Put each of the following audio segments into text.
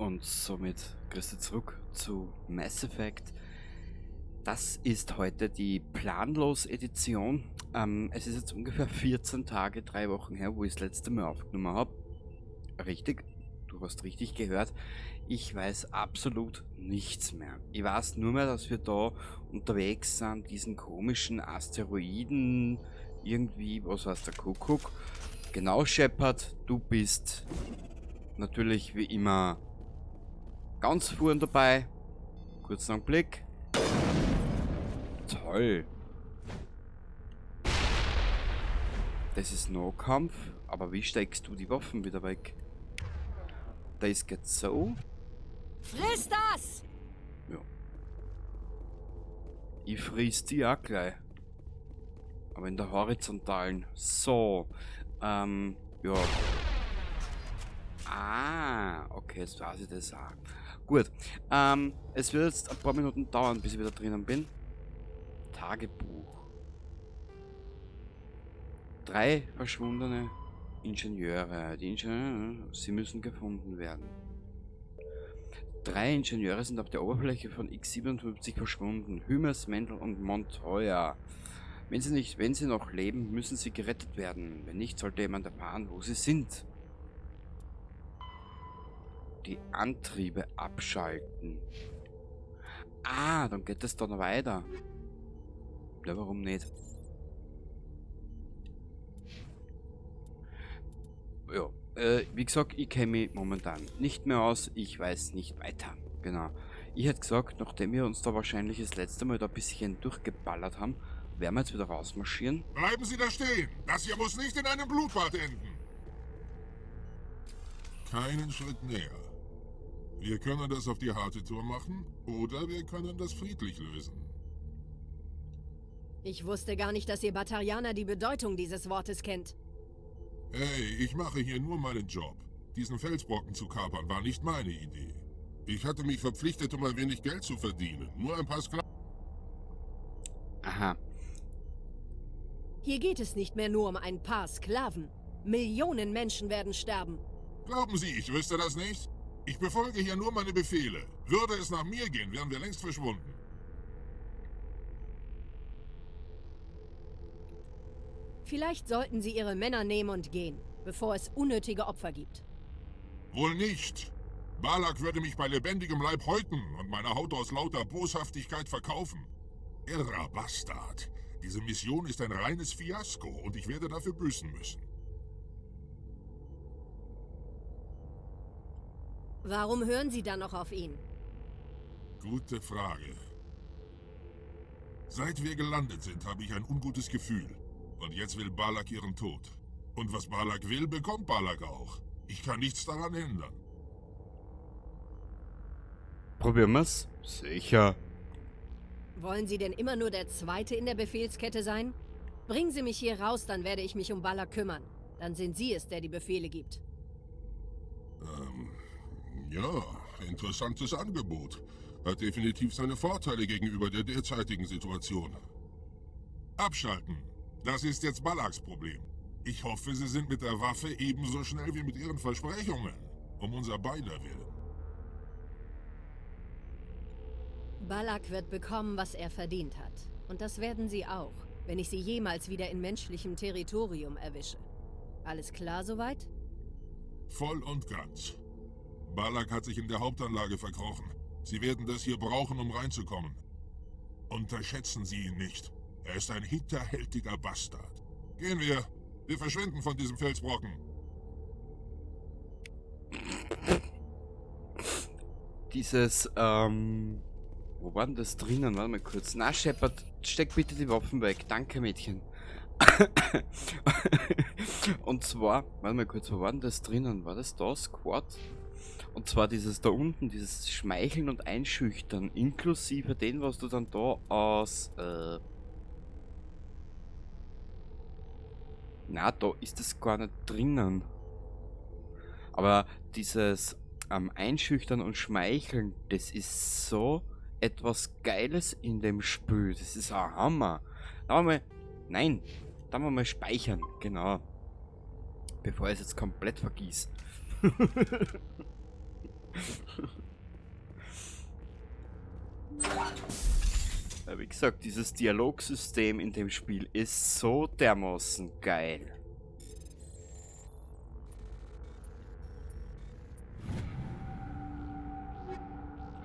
Und somit grüß dich zurück zu Mass Effect. Das ist heute die Planlos-Edition. Es ist jetzt ungefähr 14 Tage, 3 Wochen her, wo ich das letzte Mal aufgenommen habe. Richtig, du hast richtig gehört. Ich weiß absolut nichts mehr. Ich weiß nur mehr, dass wir da unterwegs sind, diesen komischen Asteroiden, irgendwie, was heißt der Kuckuck. Genau, Shepard, du bist natürlich wie immer ganz vorn dabei. Kurzen Augenblick. Toll. Das ist Nahkampf, aber wie steckst du die Waffen wieder weg? Das geht so. Friss das! Ja. Ich friss die auch gleich. Aber in der horizontalen. So. Ja. Ah, okay, jetzt weiß ich das auch. Gut. Es wird jetzt ein paar Minuten dauern, bis ich wieder drinnen bin. Tagebuch. 3 verschwundene Ingenieure. Die Ingenieure, sie müssen gefunden werden. 3 Ingenieure sind auf der Oberfläche von X57 verschwunden. Hümes, Mendel und Montoya. Wenn sie noch leben, müssen sie gerettet werden. Wenn nicht, sollte jemand erfahren, wo sie sind. Die Antriebe abschalten. Ah, dann geht es dann weiter. Ja, warum nicht? Ja, wie gesagt, ich kenne mich momentan nicht mehr aus. Ich weiß nicht weiter. Genau. Ich hätte gesagt, nachdem wir uns da wahrscheinlich das letzte Mal da ein bisschen durchgeballert haben, werden wir jetzt wieder rausmarschieren. Bleiben Sie da stehen! Das hier muss nicht in einem Blutbad enden! Keinen Schritt näher. Wir können das auf die harte Tour machen, oder wir können das friedlich lösen. Ich wusste gar nicht, dass ihr Batarianer die Bedeutung dieses Wortes kennt. Hey, ich mache hier nur meinen Job. Diesen Felsbrocken zu kapern war nicht meine Idee. Ich hatte mich verpflichtet, um ein wenig Geld zu verdienen. Nur ein paar Sklaven. Aha. Hier geht es nicht mehr nur um ein paar Sklaven. Millionen Menschen werden sterben. Glauben Sie, ich wüsste das nicht? Ich befolge hier nur meine Befehle. Würde es nach mir gehen, wären wir längst verschwunden. Vielleicht sollten sie ihre Männer nehmen und gehen, bevor es unnötige Opfer gibt. Wohl nicht. Balak würde mich bei lebendigem Leib häuten und meine Haut aus lauter Boshaftigkeit verkaufen. Irrer Bastard. Diese Mission ist ein reines Fiasko und ich werde dafür büßen müssen. Warum hören Sie dann noch auf ihn? Gute Frage. Seit wir gelandet sind, habe ich ein ungutes Gefühl. Und jetzt will Balak ihren Tod. Und was Balak will, bekommt Balak auch. Ich kann nichts daran ändern. Probieren wir's? Sicher. Wollen Sie denn immer nur der Zweite in der Befehlskette sein? Bringen Sie mich hier raus, dann werde ich mich um Balak kümmern. Dann sind Sie es, der die Befehle gibt. Ja, interessantes Angebot. Hat definitiv seine Vorteile gegenüber der derzeitigen Situation. Abschalten. Das ist jetzt Balaks Problem. Ich hoffe, Sie sind mit der Waffe ebenso schnell wie mit Ihren Versprechungen. Um unser beider Willen. Balak wird bekommen, was er verdient hat. Und das werden Sie auch, wenn ich Sie jemals wieder in menschlichem Territorium erwische. Alles klar soweit? Voll und ganz. Balak hat sich in der Hauptanlage verkrochen. Sie werden das hier brauchen, um reinzukommen. Unterschätzen Sie ihn nicht. Er ist ein hinterhältiger Bastard. Gehen wir. Wir verschwinden von diesem Felsbrocken. Dieses, wo war denn das drinnen? Warte mal kurz. Na, Shepard, steck bitte die Waffen weg. Danke, Mädchen. Und zwar, warte mal kurz, wo war denn das drinnen? War das da, Squad? Und zwar dieses da unten, dieses Schmeicheln und Einschüchtern, inklusive den, was du dann da aus, na, da ist das gar nicht drinnen. Aber dieses Einschüchtern und Schmeicheln, das ist so etwas Geiles in dem Spiel. Das ist ein Hammer. Da wollen wir, nein, da wollen wir mal speichern, genau. Bevor ich es jetzt komplett vergieße. wie gesagt, dieses Dialogsystem in dem Spiel ist so dermaßen geil.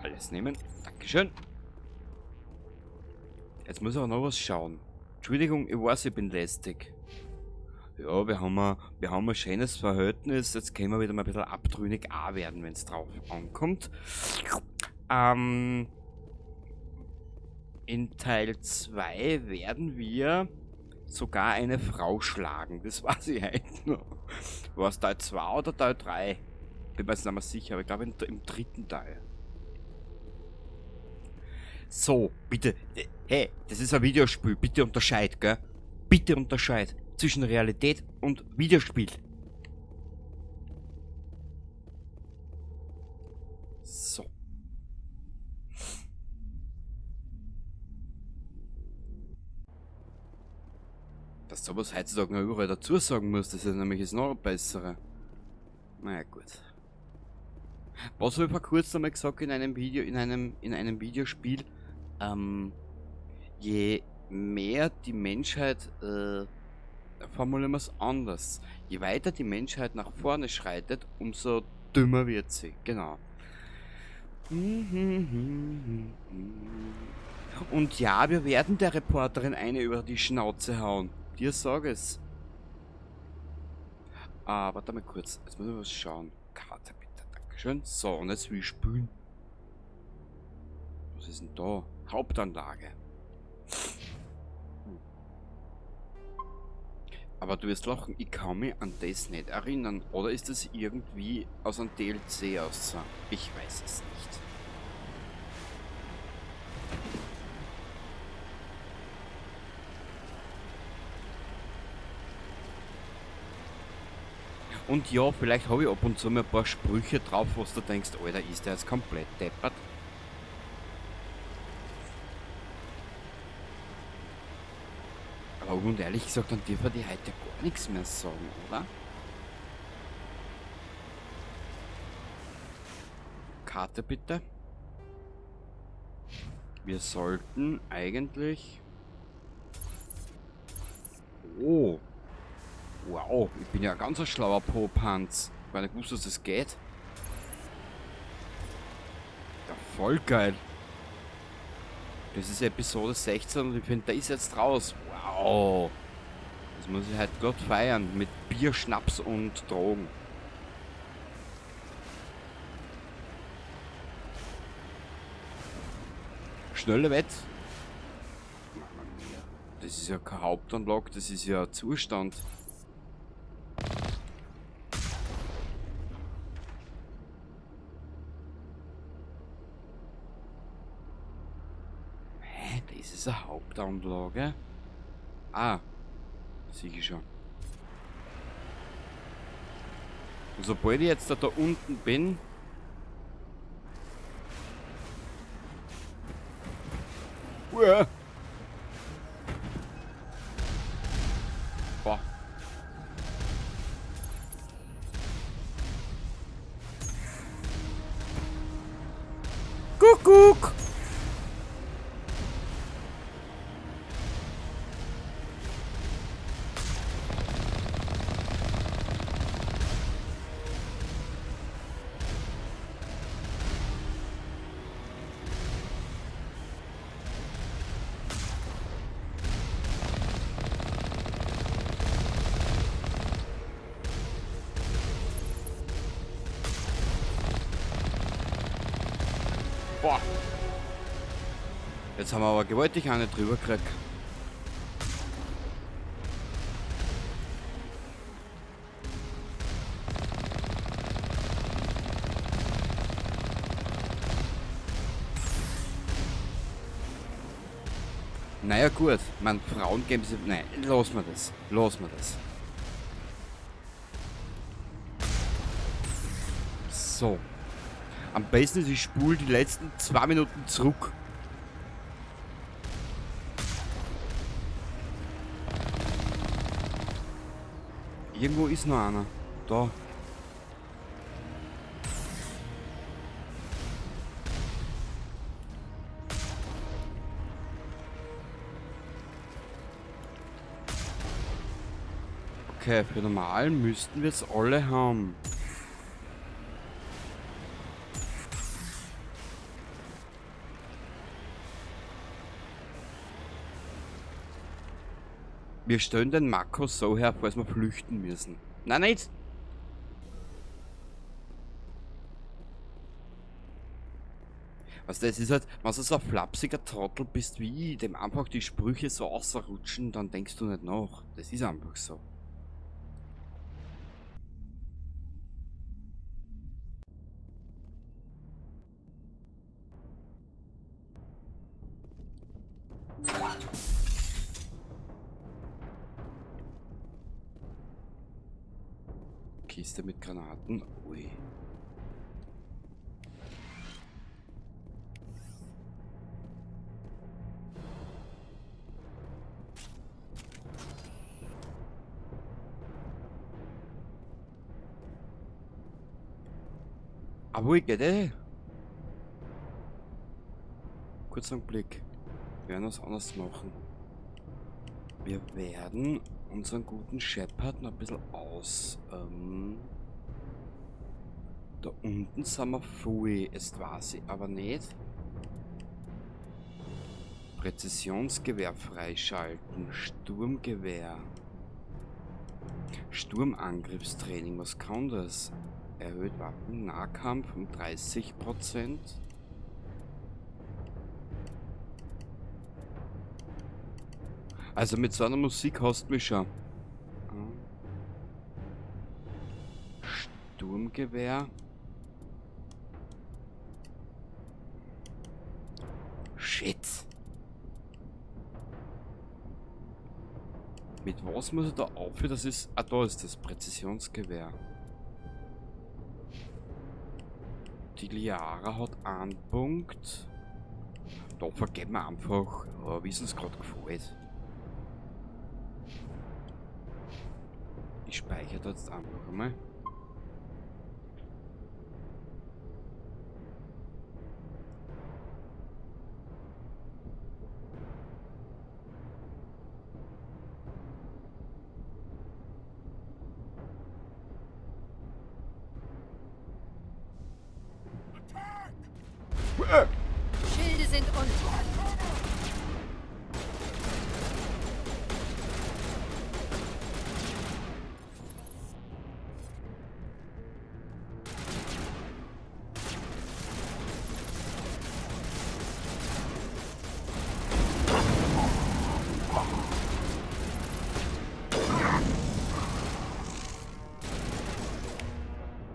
Alles nehmen. Dankeschön. Jetzt muss aber noch was schauen. Entschuldigung, ich weiß, ich bin lästig. Ja, wir haben ein schönes Verhältnis. Jetzt können wir wieder mal ein bisschen abtrünnig auch werden, wenn es drauf ankommt. In Teil 2 werden wir sogar eine Frau schlagen. Das weiß ich heute noch. War es Teil 2 oder Teil 3? Bin mir jetzt nicht mehr sicher, aber ich glaube im dritten Teil. So, bitte. Hey, das ist ein Videospiel. Bitte unterscheid, gell? Bitte unterscheid zwischen Realität und Videospiel. So. Dass du sowas heutzutage noch überall dazu sagen musst, das ist nämlich das noch bessere. Naja, gut. Was habe ich vor kurzem einmal gesagt in einem Video, in einem Videospiel? Je mehr die Menschheit, formulieren wir es anders. Je weiter die Menschheit nach vorne schreitet, umso dümmer wird sie. Genau. Und ja, wir werden der Reporterin eine über die Schnauze hauen. Dir sage es. Warte mal kurz. Jetzt müssen wir was schauen. Karte bitte. Dankeschön. So, und jetzt will ich spülen. Was ist denn da? Hauptanlage. Aber du wirst lachen, ich kann mich an das nicht erinnern. Oder ist das irgendwie aus einem DLC aus? Ich weiß es nicht. Und ja, vielleicht habe ich ab und zu mal ein paar Sprüche drauf, was du denkst, Alter, ist der jetzt komplett deppert? Aber und ehrlich gesagt, dann dürfen die heute gar nichts mehr sagen, oder? Karte bitte. Wir sollten eigentlich... Oh. Wow, ich bin ja ein ganz schlauer Popanz. Ich habe nicht gewusst, dass das geht. Ja, voll geil. Das ist Episode 16 und ich finde, der ist jetzt raus. Wow. Das muss ich halt Gott feiern. Mit Bier, Schnaps und Drogen. Schnelle Wett. Das ist ja kein Hauptanlage, das ist ja ein Zustand. Das ist eine Hauptanlage. Ah, sehe ich schon. Und sobald ich jetzt da unten bin... Uah. Boah. Kuckuck! Boah. Jetzt haben wir aber gewaltig eine drüber gekriegt. Naja gut, man, Frauen geben sie... Nein, lass mir das. Lass mir das. So. Am besten ist, ich spule die letzten 2 Minuten zurück. Irgendwo ist noch einer. Da. Okay, für normal müssten wir es alle haben. Wir stellen den Makro so her, falls wir flüchten müssen. Nein, nicht! Was das ist halt, wenn du so ein flapsiger Trottel bist wie ich, dem einfach die Sprüche so ausrutschen, dann denkst du nicht nach. Das ist einfach so. Kiste mit Granaten. Ui. Aber ich geht. Kurz einen Blick. Wir werden was anderes machen. Wir werden unseren guten Shepard noch ein bisschen aus. Da unten sind wir voll. Jetzt weiß ich aber nicht. Präzisionsgewehr freischalten. Sturmgewehr. Sturmangriffstraining. Was kann das? Erhöht Waffen-Nahkampf um 30%. Also mit so einer Musik hast du mich schon. Sturmgewehr. Shit. Mit was muss er da auf? Das ist. Ah, da ist das Präzisionsgewehr. Die Liara hat einen Punkt. Da vergeben wir einfach, wie es uns gerade gefällt. Ich speichere das jetzt einfach einmal. Schilde sind unter.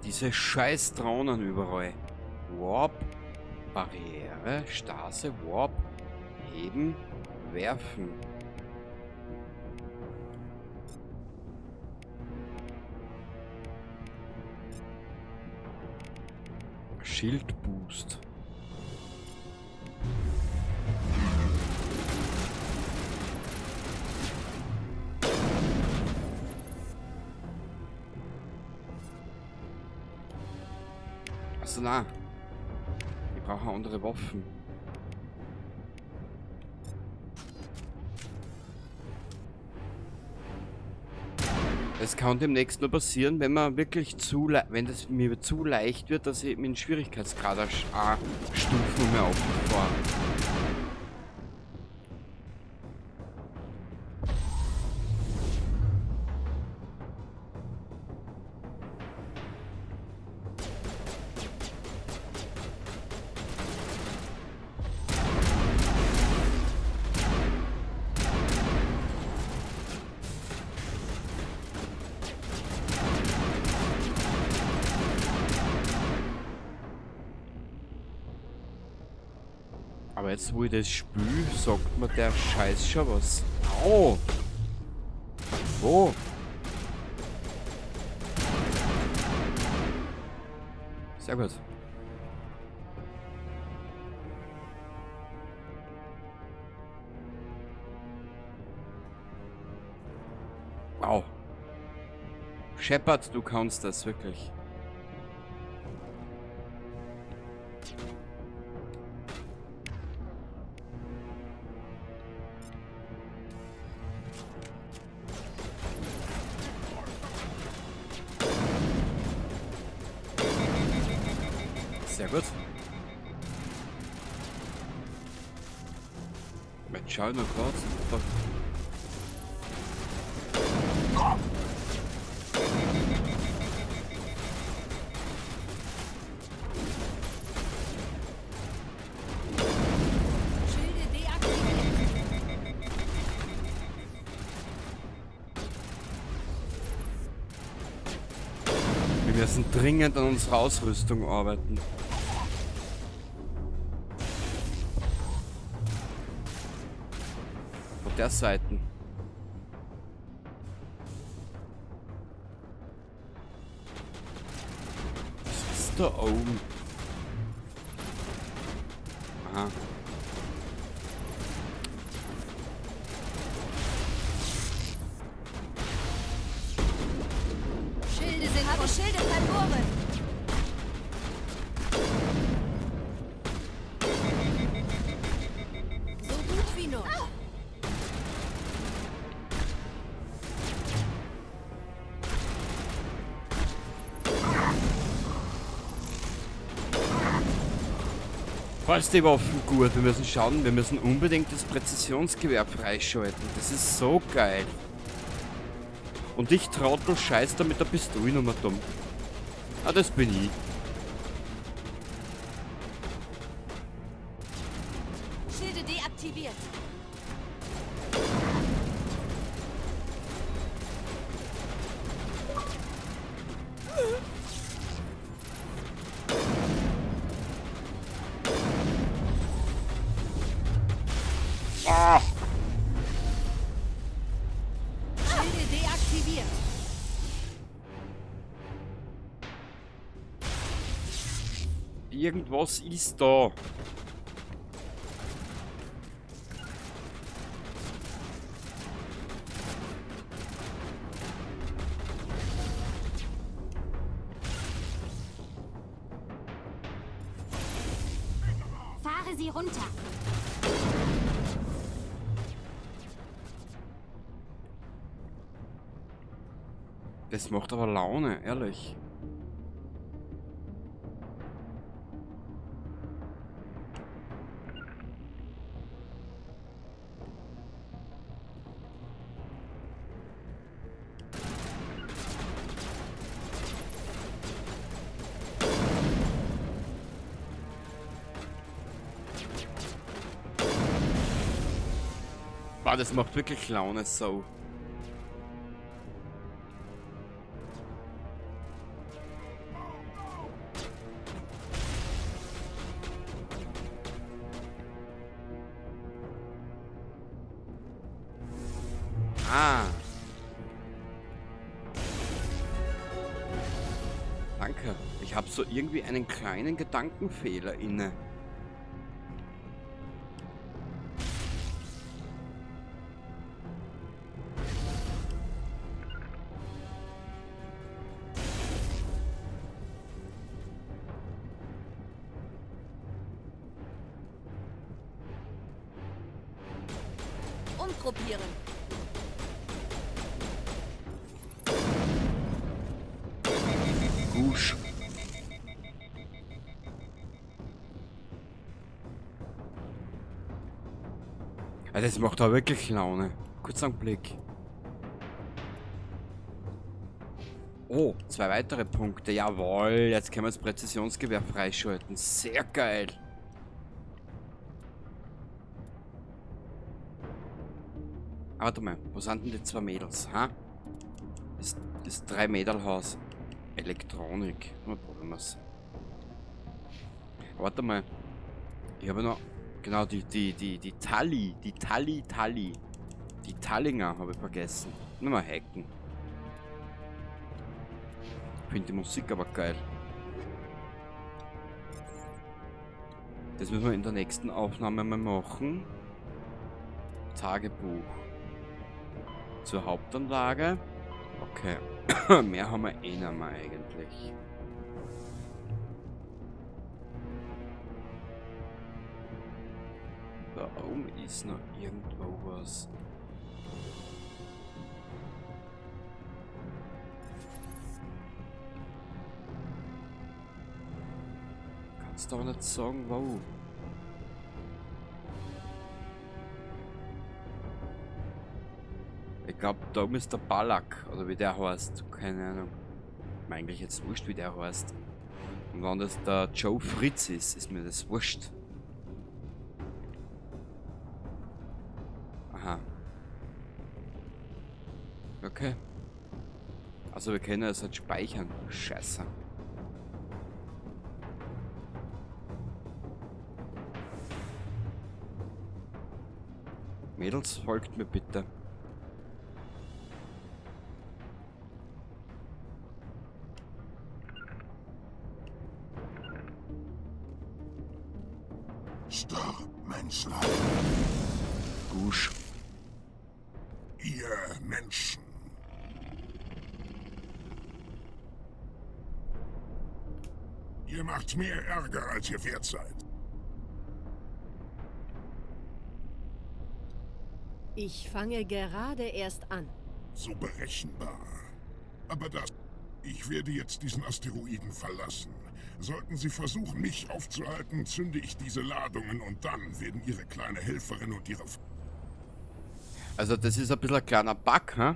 Diese scheiß Drohnen überall. Warp, Barriere, Stase, Warp, heben, werfen. Schildboost. Also na, ich brauche andere Waffen. Es kann demnächst nur passieren, wenn man wirklich wenn das mir zu leicht wird, dass ich mit dem Schwierigkeitsgrad Stufen mehr auffahre. Aber jetzt, wo ich das spüle, sagt mir der Scheiß schon was. Au! Wo? Sehr gut. Wow. Shepard, du kannst das wirklich. Sehr gut. Jetzt schau ich noch kurz. Schilde deaktiviert. Wir müssen dringend an unserer Ausrüstung arbeiten. Von der Seite. Was ist da oben? Aha. Schilde sind Habe Schilde verloren. So gut wie noch. Falls die Waffen gut, wir müssen schauen, wir müssen unbedingt das Präzisionsgewehr freischalten. Das ist so geil. Und ich Trottel scheiß da mit der Pistole nochmal dumm. Ah, das bin ich. Schilde deaktiviert. Ah! Schilde deaktiviert. Irgendwas ist da. Fahre sie runter. Das macht aber Laune, ehrlich. Boah, das macht wirklich Laune, so. Ah. Danke. Ich habe so irgendwie einen kleinen Gedankenfehler inne. Umgruppieren. Gusch. Also das macht da wirklich Laune. Kurz einen Blick. Oh, 2 weitere Punkte. Jawohl, jetzt können wir das Präzisionsgewehr freischalten. Sehr geil. Aber warte mal, wo sind denn die 2 Mädels? Ha? Das 3-Mädel-Haus. Elektronik. Mal probieren wir's. Warte mal. Ich habe noch. Genau, die Tali. Die Tali. Die Tallinger habe ich vergessen. Nur mal hacken. Ich finde die Musik aber geil. Das müssen wir in der nächsten Aufnahme mal machen. Tagebuch. Zur Hauptanlage. Okay. Mehr haben wir eh nicht mehr eigentlich. Da oben ist noch irgendwo was. jetzt aber nicht sagen, wow. Ich glaube, da ist der Balak, oder wie der heißt, keine Ahnung. Mir eigentlich jetzt wurscht, wie der heißt. Und wenn das der Joe Fritz ist mir das wurscht. Aha. Okay. Also wir können es halt speichern. Scheiße. Mädels, folgt mir bitte. Starb, Menschlein. Gusch. Ihr Menschen. Ihr macht mehr Ärger, als ihr wert seid. Ich fange gerade erst an. So berechenbar. Aber das... Ich werde jetzt diesen Asteroiden verlassen. Sollten Sie versuchen, mich aufzuhalten, zünde ich diese Ladungen und dann werden Ihre kleine Helferin und ihre... Also das ist ein bisschen ein kleiner Bug, hä?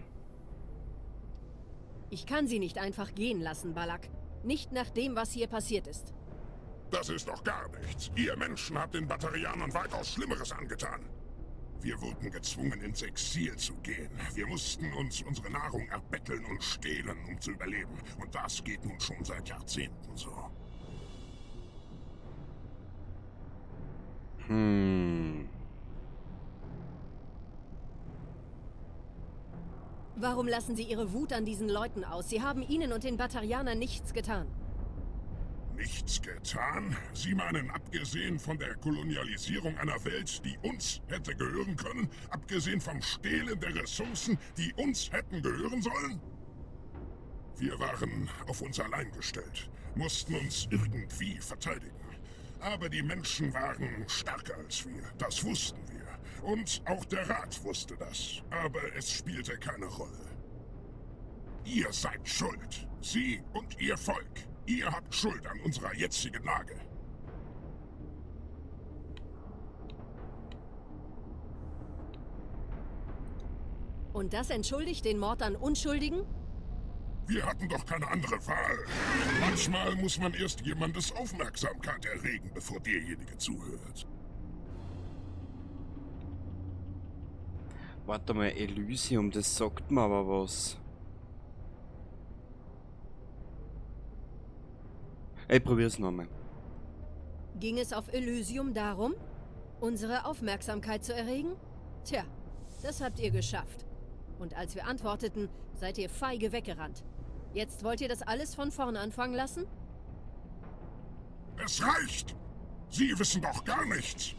Ich kann sie nicht einfach gehen lassen, Balak. Nicht nach dem, was hier passiert ist. Das ist doch gar nichts. Ihr Menschen habt den Batarianern weitaus Schlimmeres angetan. Wir wurden gezwungen, ins Exil zu gehen. Wir mussten uns unsere Nahrung erbetteln und stehlen, um zu überleben. Und das geht nun schon seit Jahrzehnten so. Warum lassen Sie Ihre Wut an diesen Leuten aus? Sie haben ihnen und den Batarianern nichts getan. Nichts getan? Sie meinen, abgesehen von der Kolonialisierung einer Welt, die uns hätte gehören können, abgesehen vom Stehlen der Ressourcen, die uns hätten gehören sollen? Wir waren auf uns allein gestellt, mussten uns irgendwie verteidigen. Aber die Menschen waren stärker als wir, das wussten wir. Und auch der Rat wusste das, aber es spielte keine Rolle. Ihr seid schuld, Sie und Ihr Volk. Ihr habt Schuld an unserer jetzigen Lage. Und das entschuldigt den Mord an Unschuldigen? Wir hatten doch keine andere Wahl. Manchmal muss man erst jemandes Aufmerksamkeit erregen, bevor derjenige zuhört. Warte mal, Elysium, das sagt mir aber was. Ich probier's nochmal. Ging es auf Elysium darum, unsere Aufmerksamkeit zu erregen? Tja, das habt ihr geschafft. Und als wir antworteten, seid ihr feige weggerannt. Jetzt wollt ihr das alles von vorn anfangen lassen? Es reicht! Sie wissen doch gar nichts!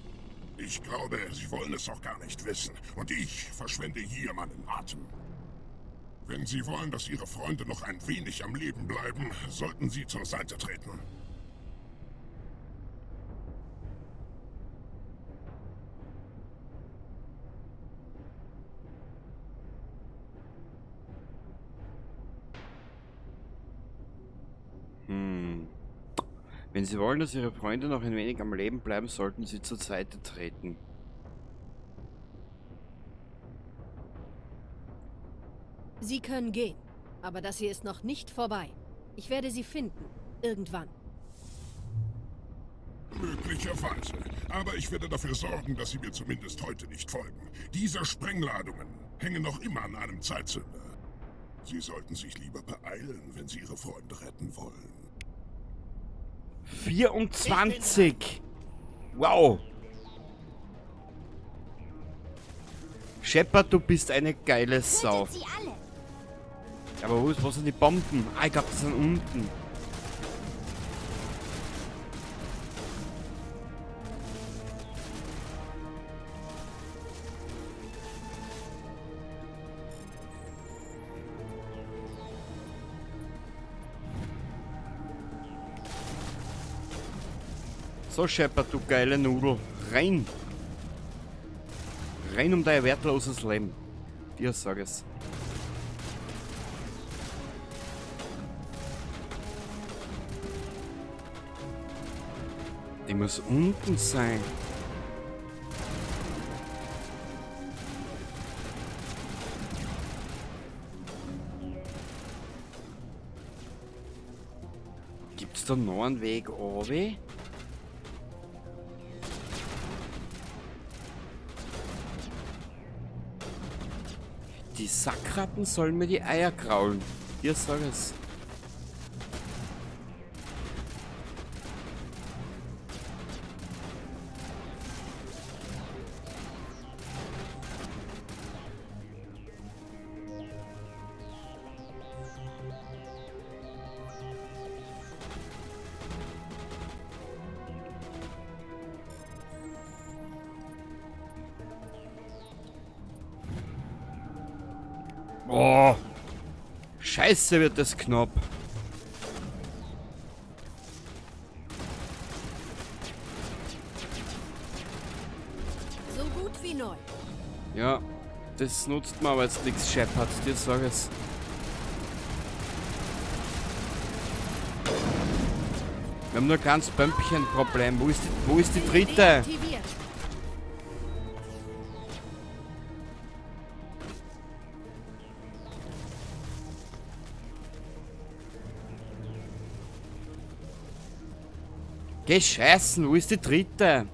Ich glaube, Sie wollen es auch gar nicht wissen. Und ich verschwende hier meinen Atem. Wenn Sie wollen, dass Ihre Freunde noch ein wenig am Leben bleiben, sollten Sie zur Seite treten. Wenn Sie wollen, dass Ihre Freunde noch ein wenig am Leben bleiben, sollten Sie zur Seite treten. Sie können gehen, aber das hier ist noch nicht vorbei. Ich werde Sie finden. Irgendwann. Möglicherweise. Aber ich werde dafür sorgen, dass Sie mir zumindest heute nicht folgen. Diese Sprengladungen hängen noch immer an einem Zeitzünder. Sie sollten sich lieber beeilen, wenn Sie Ihre Freunde retten wollen. 24! Wow! Shepard, du bist eine geile Sau. Tötet sie alle. Aber wo sind die Bomben? Ah, ich glaube, die sind unten. So, Shepard, du geile Nudel. Rein! Rein um dein wertloses Leben. Dir sag es. Die muss unten sein. Gibt's da noch einen Weg runter? Die Sackratten sollen mir die Eier kraulen. Ihr sagt es. Oh, scheiße wird das knapp. So gut wie neu. Ja, das nutzt mir aber jetzt nichts, Shepard, dir sag es. Wir haben nur ganz Bömpchen-Problem. Wo ist die dritte? Deaktiviert. Geh scheißen, wo ist die dritte?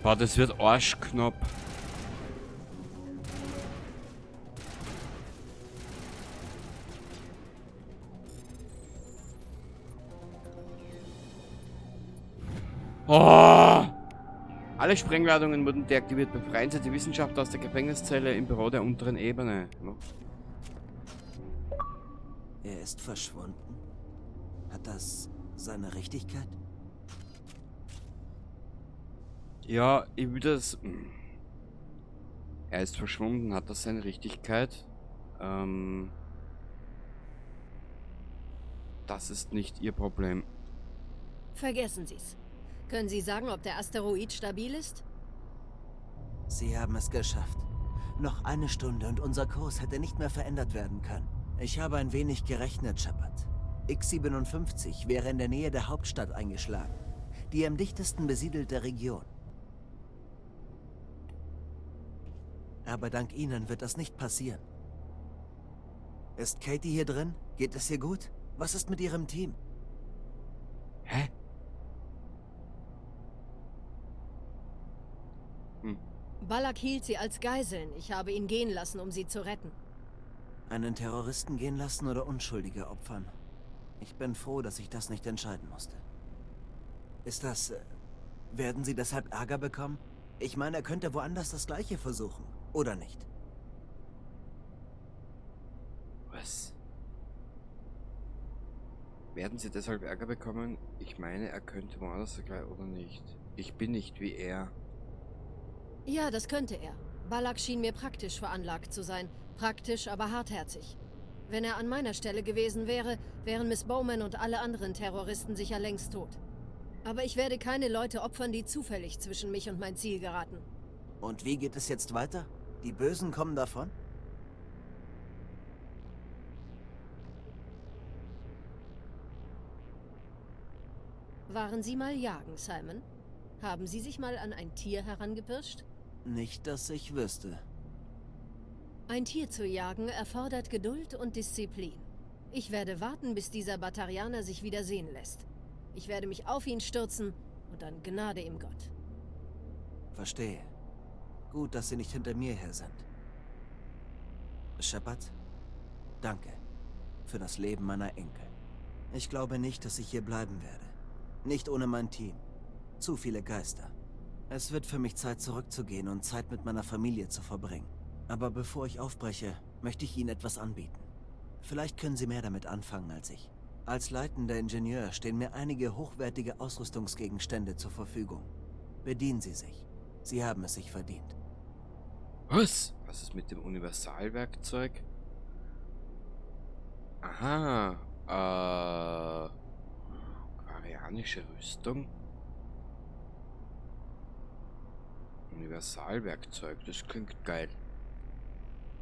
Boah, das wird arschknapp. Oh! Alle Sprengladungen wurden deaktiviert. Befreien Sie die Wissenschaftler aus der Gefängniszelle im Büro der unteren Ebene. Er ist verschwunden. Hat das seine Richtigkeit? Ja, ich will das... Er ist verschwunden, hat das seine Richtigkeit? Das ist nicht Ihr Problem. Vergessen Sie's. Können Sie sagen, ob der Asteroid stabil ist? Sie haben es geschafft. Noch eine Stunde und unser Kurs hätte nicht mehr verändert werden können. Ich habe ein wenig gerechnet, Shepard. X-57 wäre in der Nähe der Hauptstadt eingeschlagen. Die am dichtesten besiedelte Region. Aber dank Ihnen wird das nicht passieren. Ist Katie hier drin? Geht es ihr gut? Was ist mit Ihrem Team? Hä? Balak hielt sie als Geiseln. Ich habe ihn gehen lassen, um sie zu retten. Einen Terroristen gehen lassen oder Unschuldige opfern? Ich bin froh, dass ich das nicht entscheiden musste. Ist das... werden Sie deshalb Ärger bekommen? Ich meine, er könnte woanders das Gleiche versuchen. Oder nicht? Was? Werden Sie deshalb Ärger bekommen? Ich meine, er könnte woanders gleich oder nicht. Ich bin nicht wie er. Ja, das könnte er. Balak schien mir praktisch veranlagt zu sein. Praktisch, aber hartherzig. Wenn er an meiner Stelle gewesen wäre, wären Miss Bowman und alle anderen Terroristen sicher längst tot. Aber ich werde keine Leute opfern, die zufällig zwischen mich und mein Ziel geraten. Und wie geht es jetzt weiter? Die Bösen kommen davon? Waren Sie mal jagen, Simon? Haben Sie sich mal an ein Tier herangepirscht? Nicht, dass ich wüsste. Ein Tier zu jagen erfordert Geduld und Disziplin. Ich werde warten, bis dieser Batarianer sich wieder sehen lässt. Ich werde mich auf ihn stürzen und dann Gnade ihm Gott. Verstehe. Gut, dass Sie nicht hinter mir her sind. Shepard, danke für das Leben meiner Enkel. Ich glaube nicht, dass ich hier bleiben werde. Nicht ohne mein Team. Zu viele Geister. Es wird für mich Zeit zurückzugehen und Zeit mit meiner Familie zu verbringen. Aber bevor ich aufbreche, möchte ich Ihnen etwas anbieten. Vielleicht können Sie mehr damit anfangen als ich. Als leitender Ingenieur stehen mir einige hochwertige Ausrüstungsgegenstände zur Verfügung. Bedienen Sie sich. Sie haben es sich verdient. Was? Was ist mit dem Universalwerkzeug? Aha. Quarianische Rüstung? Universalwerkzeug, das klingt geil.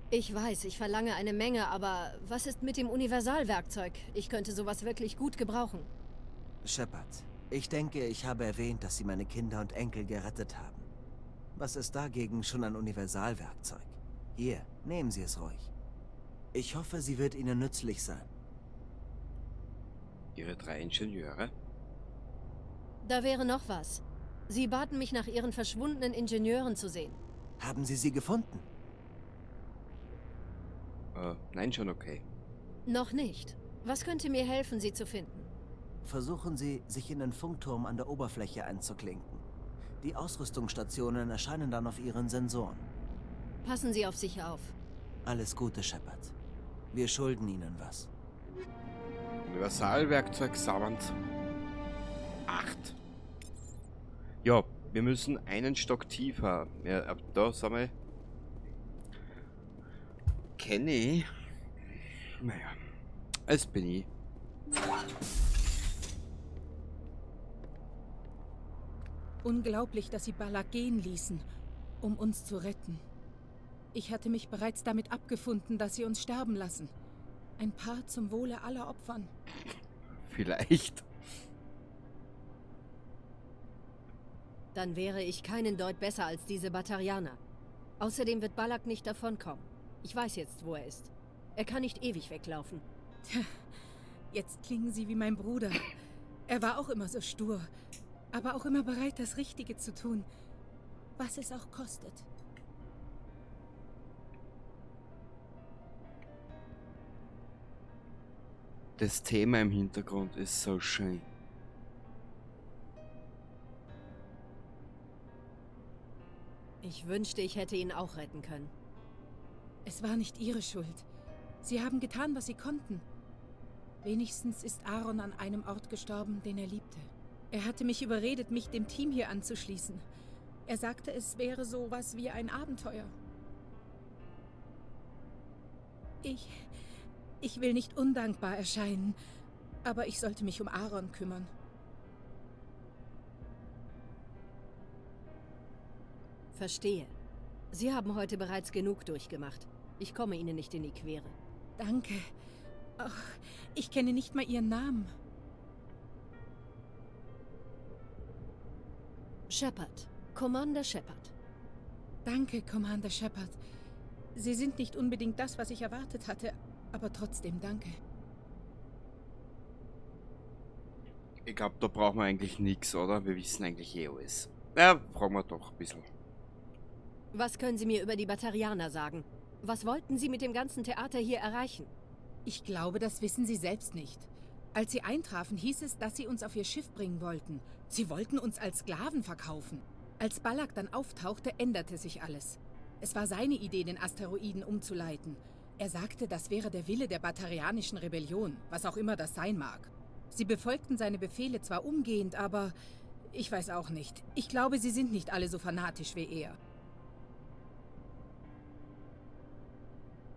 Ich weiß, ich verlange eine Menge, aber was ist mit dem Universalwerkzeug? Ich könnte sowas wirklich gut gebrauchen. Shepard, ich denke, ich habe erwähnt, dass Sie meine Kinder und Enkel gerettet haben. Was ist dagegen schon ein Universalwerkzeug? Hier, nehmen Sie es ruhig. Ich hoffe, sie wird Ihnen nützlich sein. Ihre 3 Ingenieure? Da wäre noch was. Sie baten mich, nach ihren verschwundenen Ingenieuren zu sehen. Haben Sie sie gefunden? Nein, schon okay. Noch nicht. Was könnte mir helfen, sie zu finden? Versuchen Sie, sich in den Funkturm an der Oberfläche einzuklinken. Die Ausrüstungsstationen erscheinen dann auf Ihren Sensoren. Passen Sie auf sich auf. Alles Gute, Shepard. Wir schulden Ihnen was. Universalwerkzeug Sound 8. Ja, wir müssen einen Stock tiefer. Ja, ab da sind wir. Kenne ich. Naja, es bin ich. Unglaublich, dass sie Balak gehen ließen, um uns zu retten. Ich hatte mich bereits damit abgefunden, dass sie uns sterben lassen. Ein Paar zum Wohle aller Opfern. Vielleicht. Dann wäre ich keinen Deut besser als diese Batarianer. Außerdem wird Balak nicht davonkommen. Ich weiß jetzt, wo er ist. Er kann nicht ewig weglaufen. Tja, jetzt klingen sie wie mein Bruder. Er war auch immer so stur, aber auch immer bereit, das Richtige zu tun, was es auch kostet. Das Thema im Hintergrund ist so schön. Ich wünschte, ich hätte ihn auch retten können. Es war nicht ihre Schuld. Sie haben getan, was sie konnten. Wenigstens ist Aaron an einem Ort gestorben, den er liebte. Er hatte mich überredet, mich dem Team hier anzuschließen. Er sagte, es wäre so was wie ein Abenteuer. Ich will nicht undankbar erscheinen, aber ich sollte mich um Aaron kümmern. Verstehe. Sie haben heute bereits genug durchgemacht. Ich komme Ihnen nicht in die Quere. Danke. Ach, ich kenne nicht mal Ihren Namen. Shepard. Commander Shepard. Danke, Commander Shepard. Sie sind nicht unbedingt das, was ich erwartet hatte, aber trotzdem danke. Ich glaube, da brauchen wir eigentlich nichts, oder? Wir wissen eigentlich eh alles. Ja, fragen wir doch ein bisschen. Was können Sie mir über die Batarianer sagen? Was wollten Sie mit dem ganzen Theater hier erreichen? Ich glaube, das wissen Sie selbst nicht. Als Sie eintrafen, hieß es, dass Sie uns auf Ihr Schiff bringen wollten. Sie wollten uns als Sklaven verkaufen. Als Balak dann auftauchte, änderte sich alles. Es war seine Idee, den Asteroiden umzuleiten. Er sagte, das wäre der Wille der batarianischen Rebellion, was auch immer das sein mag. Sie befolgten seine Befehle zwar umgehend, aber ich weiß auch nicht. Ich glaube, sie sind nicht alle so fanatisch wie er.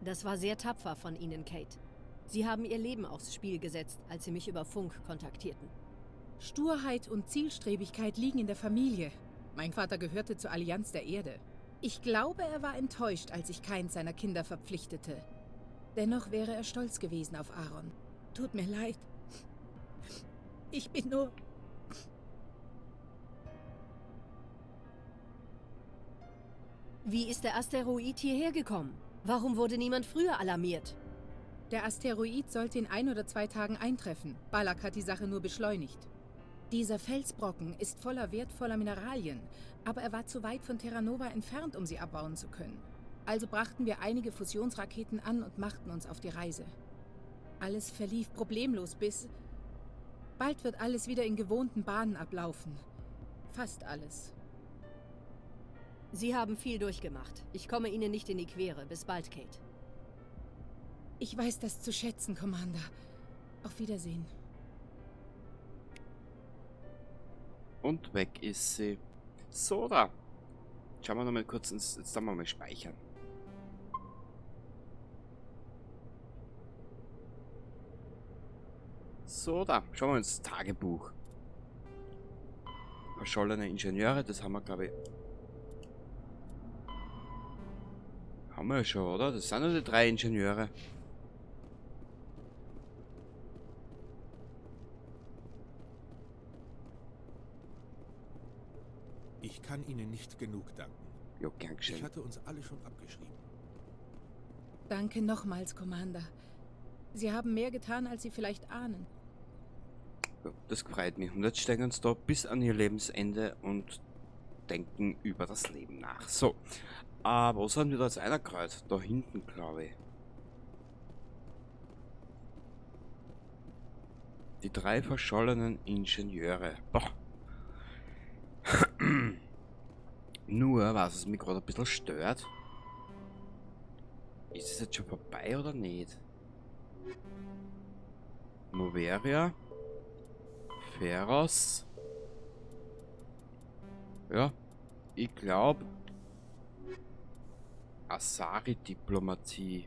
Das war sehr tapfer von Ihnen, Kate. Sie haben Ihr Leben aufs Spiel gesetzt, als Sie mich über Funk kontaktierten. Sturheit und Zielstrebigkeit liegen in der Familie. Mein Vater gehörte zur Allianz der Erde. Ich glaube, er war enttäuscht, als ich keins seiner Kinder verpflichtete. Dennoch wäre er stolz gewesen auf Aaron. Tut mir leid. Ich bin nur... Wie ist der Asteroid hierher gekommen? Warum wurde niemand früher alarmiert? Der Asteroid sollte in 1 oder 2 Tagen eintreffen. Balak hat die Sache nur beschleunigt. Dieser Felsbrocken ist voller wertvoller Mineralien, aber er war zu weit von Terra Nova entfernt, um sie abbauen zu können. Also brachten wir einige Fusionsraketen an und machten uns auf die Reise. Alles verlief problemlos bis... Bald wird alles wieder in gewohnten Bahnen ablaufen. Fast alles. Sie haben viel durchgemacht. Ich komme Ihnen nicht in die Quere. Bis bald, Kate. Ich weiß das zu schätzen, Commander. Auf Wiedersehen. Und weg ist sie. So, da. Schauen wir noch mal kurz ins... Jetzt dann mal speichern. So, da. Schauen wir ins Tagebuch. Verschollene Ingenieure, das haben wir, glaube ich, Haben wir ja schon, oder? Das sind ja die 3 Ingenieure. Ich kann Ihnen nicht genug danken. Ja, gern Ich geschehen. hatte uns alle schon abgeschrieben. Danke nochmals, Commander. Sie haben mehr getan, als Sie vielleicht ahnen. Ja, das freut mich. Und jetzt steigen uns da bis an ihr Lebensende und denken über das Leben nach. So. Wo sind wir da jetzt einerkreuz? Da hinten, glaube ich. Die 3 verschollenen Ingenieure. Boah. Nur, was es mich gerade ein bisschen stört. Ist es jetzt schon vorbei oder nicht? Noveria. Feros. Ja, ich glaube Asari-Diplomatie.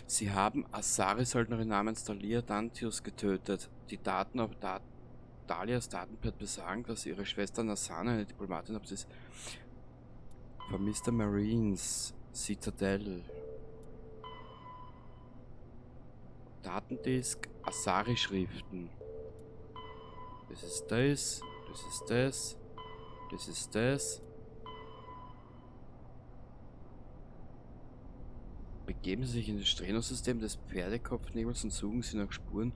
Sie haben Asari-Söldnerin namens Dalia Dantius getötet. Die Daten auf Dalias Datenpad besagen, dass ihre Schwester Nasana eine Diplomatin ist. Vermisster Marines. Citadel. Datendisk. Asari-Schriften. Das ist das. Das ist das. Das ist das. Begeben Sie sich in das Streno-System des Pferdekopfnebels und suchen Sie nach Spuren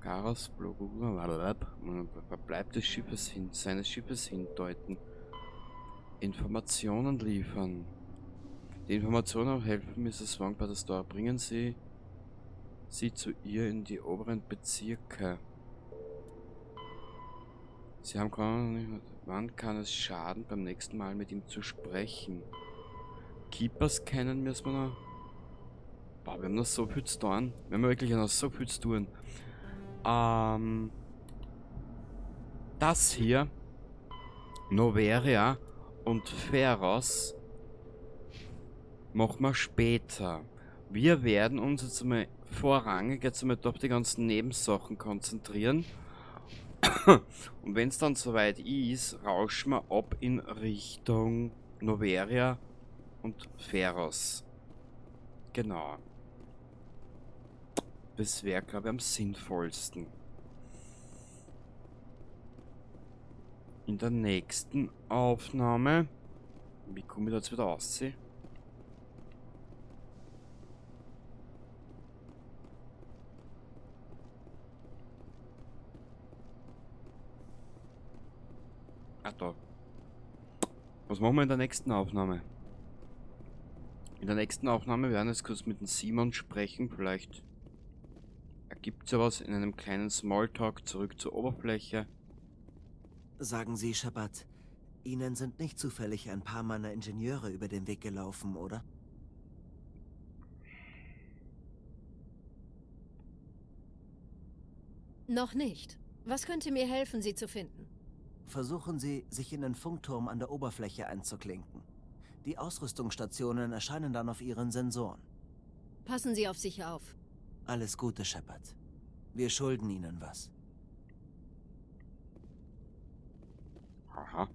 Garas Verbleib des Schiffes seines Schiffes hindeuten. Informationen liefern. Die Informationen helfen Mrs. Wong bei der Store. Bringen Sie sie zu ihr in die oberen Bezirke. Sie haben keine. Wann kann es schaden, beim nächsten Mal mit ihm zu sprechen? Keepers kennen müssen wir noch. Boah, wir haben noch so viel zu tun. Wir haben wirklich noch so viel zu tun. Das hier, Noveria und Feros, machen wir später. Wir werden uns jetzt einmal vorrangig jetzt einmal auf die ganzen Nebensachen konzentrieren. Und wenn es dann soweit ist, rauschen wir ab in Richtung Noveria und Feros. Genau. Das wäre, glaube ich, am sinnvollsten. In der nächsten Aufnahme. Wie komme ich da jetzt wieder aussehen? Ah, da. Was machen wir in der nächsten Aufnahme? In der nächsten Aufnahme werden wir jetzt kurz mit dem Simon sprechen. Vielleicht ergibt es ja was in einem kleinen Smalltalk zurück zur Oberfläche. Sagen Sie, Shabbat, Ihnen sind nicht zufällig ein paar meiner Ingenieure über den Weg gelaufen, oder? Noch nicht. Was könnte mir helfen, sie zu finden? Versuchen Sie, sich in den Funkturm an der Oberfläche einzuklinken. Die Ausrüstungsstationen erscheinen dann auf Ihren Sensoren. Passen Sie auf sich auf. Alles Gute, Shepard. Wir schulden Ihnen was. Aha.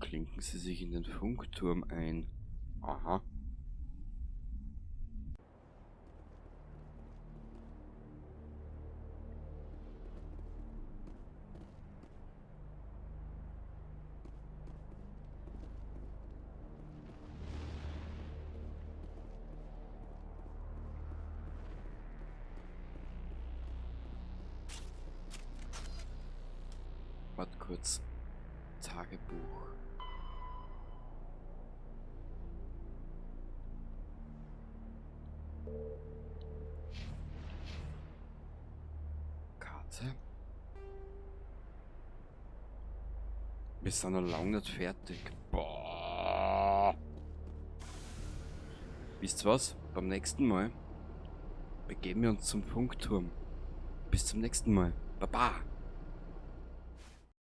Klinken Sie sich in den Funkturm ein. Aha. Warte kurz. Tagebuch. Karte. Wir sind noch lange nicht fertig. Boah. Wisst ihr was? Beim nächsten Mal begeben wir uns zum Funkturm. Bis zum nächsten Mal. Baba.